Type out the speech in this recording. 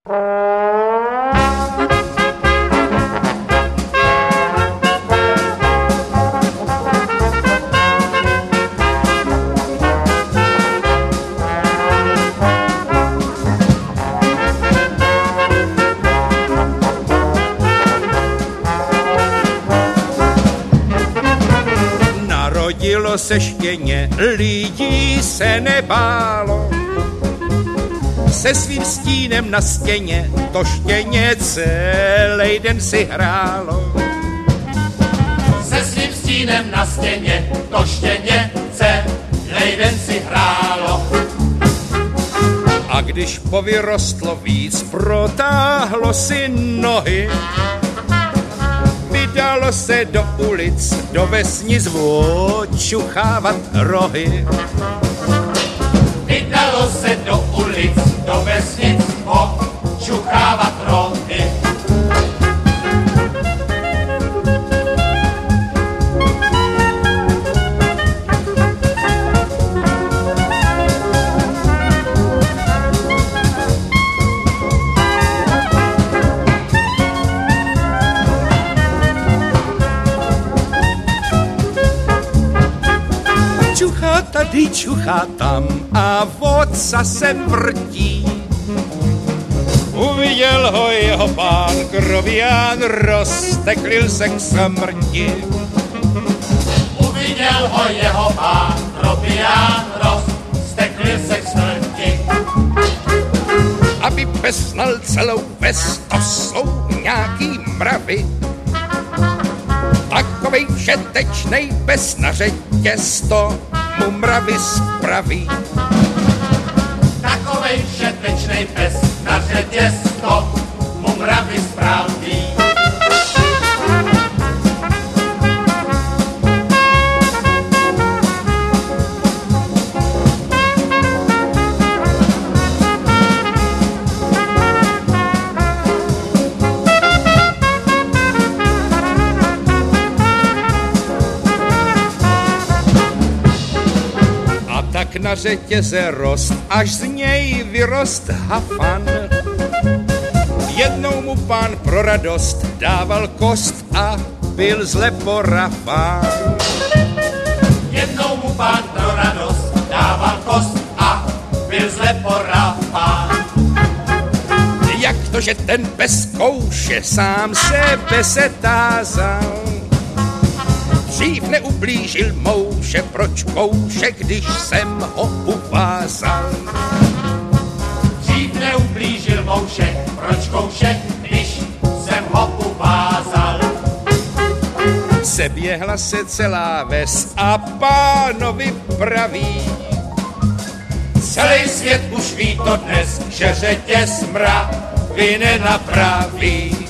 Narodilo se štěně, lidí se nebálo. Se svým stínem na stěně to štěně celej den si hrálo. Se svým stínem na stěně to štěně celej den si hrálo. A když povyrostlo víc, protáhlo si nohy, vydalo se do ulic, do vesnic očuchávat rohy. Vydalo se do ulic, do vesnic očuchávat rohy. Čuchá tady, čuchá tam a vodca se vrtí. Uviděl ho jeho pán, krovián, rozteklil se k smrti. Uviděl ho jeho pán, krovián, rozteklil se k smrti. Aby pesnal celou ves, to jsou nějaký mravy. Takovej všetečnej pes na řetěz, mu mravy spraví. Takovej všetečnej pes na řetěz, mu mravy spraví. Tak na řetěze rost, až z něj vyrost hafan. Jednou mu pán pro radost dával kost a byl zle porafán. Jednou mu pán pro radost dával kost a byl zle porafán. Jak to, že ten pes kouše, sám sebe se tázal. Dřív neublížil mouše, proč kouše, když jsem ho uvázal. Dřív neublížil mouše, proč kouše, když jsem ho uvázal. Seběhla se celá ves a pánovi praví. Celý svět už ví to dnes, že řetěz mravy nenapraví.